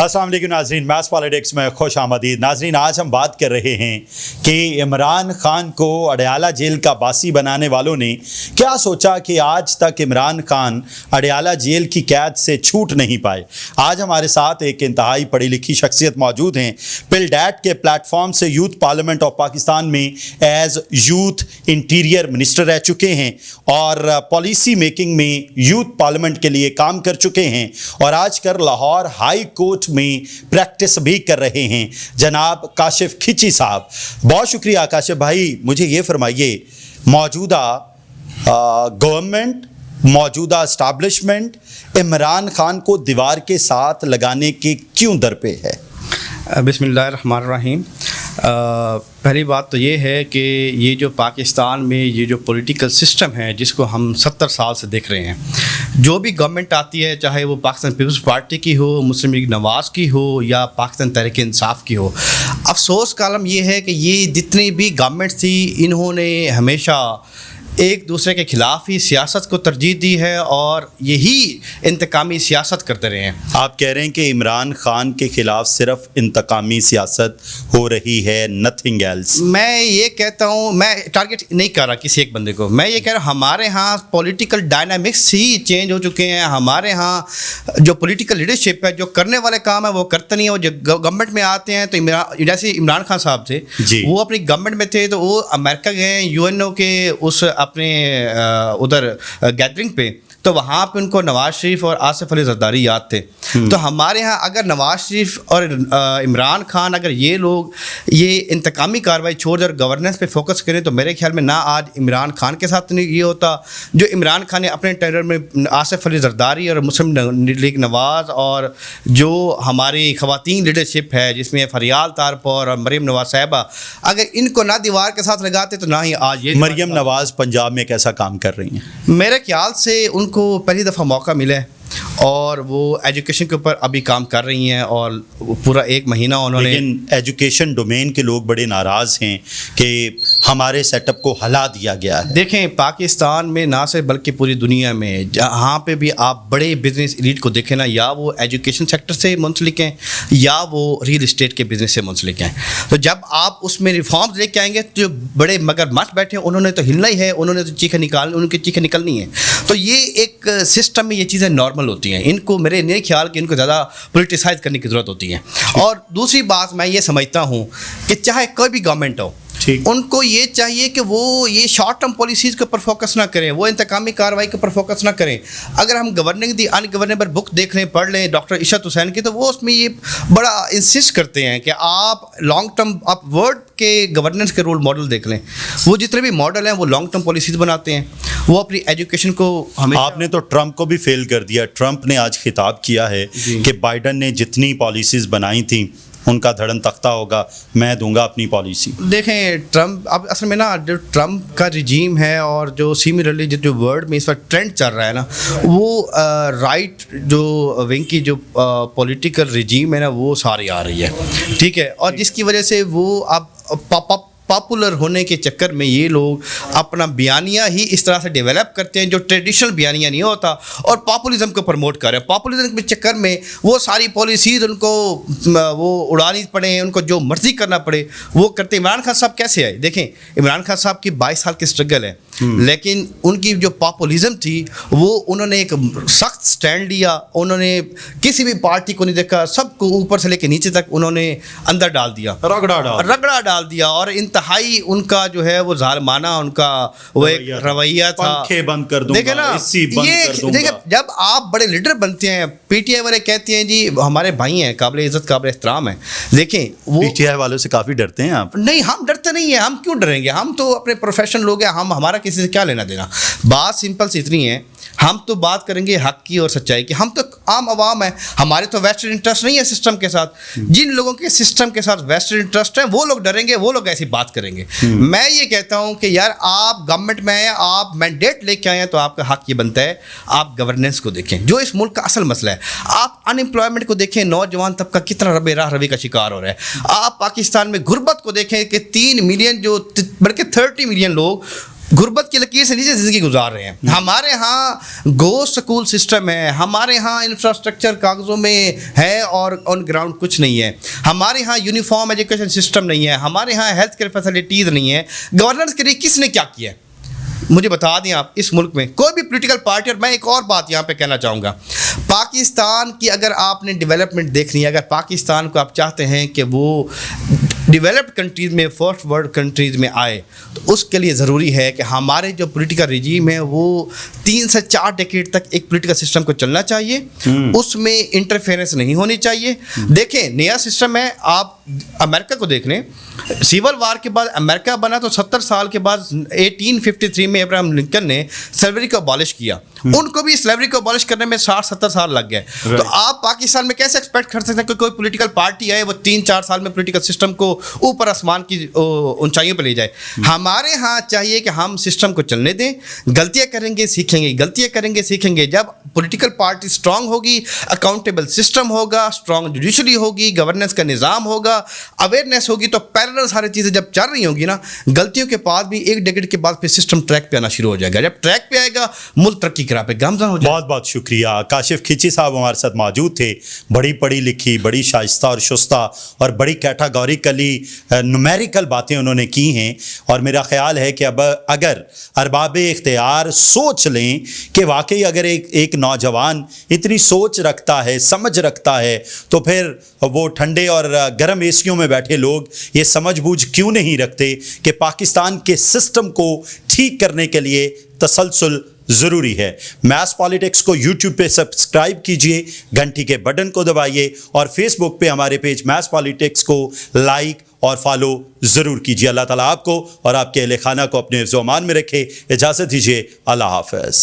अस्सलाम वालेकुम नाजरीन, मैथ्स पॉलिटिक्स में खुश आमदीद। नाजरीन, आज हम बात कर रहे हैं कि इमरान खान को अडयाला जेल का बासी बनाने वालों ने क्या सोचा कि आज तक इमरान खान अडयाला जेल की कैद से छूट नहीं पाए। आज हमारे साथ एक इंतहाई पढ़ी लिखी शख्सियत मौजूद हैं। पिलडैट के प्लेटफॉर्म से यूथ पार्लियामेंट ऑफ पाकिस्तान में एज यूथ इंटीरियर मिनिस्टर रह चुके हैं और पॉलिसी मेकिंग में यूथ पार्लियामेंट के लिए काम कर चुके हैं और आजकल लाहौर हाई कोर्ट में प्रैक्टिस भी कर रहे हैं। जनाब काशिफ खिची साहब, बहुत शुक्रिया। काशिफ भाई, मुझे ये फरमाइए, मौजूदा गवर्नमेंट, मौजूदा एस्टैब्लिशमेंट इमरान खान को दीवार के साथ लगाने के क्यों दर पे है? बिस्मिल्लाहिर्रहमानिर्रहीम। पहली बात तो ये है कि ये जो पाकिस्तान में ये जो पॉलिटिकल सिस्टम है जिसको हम 70 साल से देख रहे हैं, जो भी गवर्नमेंट आती है, चाहे वो पाकिस्तान पीपल्स पार्टी की हो, मुस्लिम लीग नवाज़ की हो या पाकिस्तान तहरीक इंसाफ की हो, अफसोस का आलम ये है कि ये जितनी भी गवर्नमेंट थी, इन्होंने हमेशा एक दूसरे के ख़िलाफ़ ही सियासत को तरजीह दी है और यही इंतकामी सियासत करते रहे हैं। आप कह रहे हैं कि इमरान खान के ख़िलाफ़ सिर्फ इंतकामी सियासत हो रही है, नथिंग एल्स। मैं ये कहता हूँ, मैं टारगेट नहीं कर रहा किसी एक बंदे को, मैं ये कह रहा हूँ हमारे यहाँ पॉलिटिकल डायनामिक्स ही चेंज हो चुके हैं। हमारे यहाँ जो पॉलिटिकल लीडरशिप है, जो करने वाले काम है वो करते नहीं है। वो जो गवर्नमेंट में आते हैं तो जैसे इमरान खान साहब थे, वो अपनी गवर्नमेंट में थे तो वो अमेरिका गए यूएनओ के उस अपने उधर गैदरिंग पे, तो वहाँ पे उनको नवाज शरीफ और आसिफ अली जरदारी याद थे। तो हमारे यहाँ अगर नवाज शरीफ और इमरान खान अगर ये लोग ये इंतकामी कार्रवाई छोड़ कर गवर्नेंस पे फोकस करें तो मेरे ख्याल में ना आज इमरान खान के साथ नहीं ये होता जो इमरान खान ने अपने टेरर में आसिफ अली जरदारी और मुस्लिम लीग नवाज़ और जो हमारी ख़वातीन लीडरशिप है जिसमें फरियाल तारपोर और मरीम नवाज साहिबा, अगर इनको ना दीवार के साथ लगाते तो ना ही आज ये मरीम नवाज़ पंजाब में कैसा काम कर रही हैं? मेरे ख्याल से उनको पहली दफ़ा मौका मिला है और वो एजुकेशन के ऊपर अभी काम कर रही हैं और पूरा एक महीना उन्होंने। लेकिन एजुकेशन डोमेन के लोग बड़े नाराज़ हैं कि हमारे सेटअप को हिला दिया गया है। देखें, पाकिस्तान में ना सिर्फ बल्कि पूरी दुनिया में जहाँ पे भी आप बड़े बिजनेस एलीट को देखें ना, या वो एजुकेशन सेक्टर से मुंसलिक हैं या वो रियल इस्टेट के बिजनेस से मुंसलिक हैं। तो जब आप उसमें रिफॉर्म्स लेके आएंगे तो जो बड़े मगर मस्त बैठे हैं उन्होंने तो हिलना ही है, उन्होंने तो उनकी चीखें निकलनी है। तो ये एक सिस्टम में ये चीज़ें नॉर्मल होती हैं। इनको मेरे नहीं ख्याल कि इनको ज़्यादा पोलिटिसाइज करने की ज़रूरत होती है। और दूसरी बात मैं ये समझता हूँ कि चाहे कोई भी गवर्नमेंट हो, उनको ये चाहिए कि वो ये शॉर्ट टर्म पॉलिसीज़ के ऊपर फोकस ना करें, वो इंतकामी कार्रवाई के ऊपर फोकस ना करें। अगर हम गवर्निंग दी अनगवर्नेबल बुक देख लें, पढ़ लें डॉक्टर इशरत हुसैन की, तो वो उसमें ये बड़ा इंसिस्ट करते हैं कि आप लॉन्ग टर्म, आप वर्ल्ड के गवर्नेंस के रोल मॉडल देख लें। वो जितने भी मॉडल हैं वो लॉन्ग टर्म पॉलिसीज़ बनाते हैं। वो अपनी एजुकेशन को हमें, आपने तो ट्रंप को भी फेल कर दिया। ट्रंप ने आज खिताब किया है कि बाइडन ने जितनी पॉलिसीज़ बनाई थी उनका धड़न तख्ता होगा, मैं दूंगा अपनी पॉलिसी। देखें, ट्रंप अब असल में ना जो ट्रंप का रिजीम है और जो सिमिलरली जो वर्ल्ड में इस वक्त ट्रेंड चल रहा है ना, वो राइट जो विंग की जो पॉलिटिकल रिजीम है ना, वो सारी आ रही है, ठीक है। और जिसकी वजह से वो अब पॉपुलर होने के चक्कर में ये लोग अपना बयानिया ही इस तरह से डेवलप करते हैं जो ट्रेडिशनल बयानिया नहीं होता और पॉपुलिज्म को प्रमोट कर रहे हैं। पॉपुलिज्म के चक्कर में वो सारी पॉलिसीज़ उनको वो उड़ानी पड़े, उनको जो मर्ज़ी करना पड़े वो करते। इमरान खान साहब कैसे आए? देखें, इमरान खान साहब की 22 साल की स्ट्रगल है, लेकिन उनकी जो पॉपुलिज्म थी वो उन्होंने एक सख्त स्टैंड लिया। उन्होंने किसी भी पार्टी को नहीं देखा, सबको ऊपर से लेकर नीचे तक उन्होंने अंदर डाल दिया, रगड़ा डाल दिया। और इंतहाई उनका जो है वो जालिमाना उनका वो एक रवैया था। पंखे बंद कर दूंगा, देखे ना, ये देखे, जब आप बड़े लीडर बनते हैं, पीटीआई वाले कहते हैं जी हमारे भाई हैं, काबिल इज्जत काबिल एहतराम है। देखें, वो पीटीआई वालों से काफ़ी डरते हैं आप? नहीं, हम डरते नहीं हैं। हम क्यों डरेंगे? हम तो अपने प्रोफेशनल लोग हैं, हमारा किसी से क्या लेना देना। बात सिंपल सी इतनी है, हम तो बात करेंगे हक की और सच्चाई की। हम तो आम आवाम है, हमारे तो वेस्टेड इंटरेस्ट नहीं है सिस्टम के साथ। जिन लोगों के सिस्टम के साथ वेस्टेड इंटरेस्ट है वो लोग डरेंगे, वो लोग ऐसी बात करेंगे। मैं ये कहता हूँ कि यार, आप गवर्नमेंट में आए, आप मैंडेट लेके आए हैं, तो आपका हक ये बनता है आप गवर्नेंस को देखें, जो इस मुल्क का असल मसला है। आप अनएम्प्लॉयमेंट को देखें, नौजवान तबका कितना रवि का शिकार हो रहा है। आप पाकिस्तान में गुर्बत को देखें कि 3 मिलियन जो बल्कि 30 मिलियन लोग غربت کی لکیر سے نیچے زندگی گزار رہے ہیں. ہمارے ہاں گو سکول سسٹم ہے, ہمارے ہاں انفراسٹرکچر کاغذوں میں ہے اور آن گراؤنڈ کچھ نہیں ہے, ہمارے ہاں یونیفارم ایجوکیشن سسٹم نہیں ہے, ہمارے ہاں ہیلتھ کیئر فیسلٹیز نہیں ہیں. گورننس کے لیے کس نے کیا کیا ہے مجھے بتا دیں آپ. اس ملک میں کوئی بھی پولیٹیکل پارٹی, اور میں ایک اور بات یہاں پہ کہنا چاہوں گا, پاکستان کی اگر آپ نے ڈیولپمنٹ دیکھنی ہے, اگر پاکستان کو آپ چاہتے ہیں کہ وہ ڈیولپڈ کنٹریز میں, فرسٹ ورلڈ کنٹریز میں آئے, تو اس کے لیے ضروری ہے کہ ہمارے جو پولیٹیکل رجیم ہے وہ 3 سے 4 ڈیکیڈ تک ایک پولیٹیکل سسٹم کو چلنا چاہیے, اس میں انٹرفیئرنس نہیں ہونی چاہیے. دیکھیں نیا سسٹم ہے, آپ امریکہ کو دیکھ لیں, سول وار کے بعد امریکہ بنا تو 70 سال کے بعد 1853 میں ابراہم لنکن نے سلیوری کو ابالش کیا. ان کو بھی سلیوری کو ابالش کرنے میں 60-70 سال لگ گئے. تو آپ پاکستان میں کیسے ایکسپیکٹ کر سکتے ہیں کہ کوئی پولیٹیکل پارٹی آئے وہ 3-4 سال میں پولیٹیکل سسٹم کو اوپر آسمان کی اونچائیوں پہ لے جائے. ہمارے ہاں چاہیے کہ ہم سسٹم کو چلنے دیں, غلطیاں کریں گے سیکھیں گے, غلطیاں کریں گے سیکھیں گے. جب پولیٹیکل پارٹی اسٹرانگ ہوگی, اکاؤنٹیبل سسٹم ہوگا, اسٹرانگ جوڈیشری ہوگی, گورننس کا نظام ہوگا, اویئرنیس ہوگی, تو پیرلل ساری چیزیں جب چل رہی ہوں گی نا, غلطیوں کے بعد بھی 1 ڈیکیڈ کے بعد پھر سسٹم ٹریک پہ آنا شروع ہو جائے گا. جب ٹریک پہ آئے گا ملک ترقی کرا پہ گامزن ہو جائے. بہت بہت شکریہ. کاشف کھچی صاحب ہمارے ساتھ موجود تھے, بڑی پڑھی لکھی, بڑی شائستہ اور شستہ اور بڑی کیٹاگوریکلی نومیریکل باتیں انہوں نے کی ہیں, اور میرا خیال ہے کہ اب اگر ارباب اختیار سوچ لیں کہ واقعی اگر ایک نوجوان اتنی سوچ رکھتا ہے, سمجھ رکھتا ہے, تو پھر وہ ٹھنڈے اور گرم اے سیوں میں بیٹھے لوگ یہ سمجھ بوجھ کیوں نہیں رکھتے کہ پاکستان کے سسٹم کو ٹھیک کرنے کے لیے تسلسل ضروری ہے. میس پالیٹکس کو یوٹیوب پہ سبسکرائب کیجئے, گھنٹی کے بٹن کو دبائیے, اور فیس بک پہ ہمارے پیج میس پالیٹکس کو لائک اور فالو ضرور کیجیے. اللہ تعالیٰ آپ کو اور آپ کے اہل خانہ کو اپنے حفظ و امان میں رکھے. اجازت دیجیے, اللہ حافظ.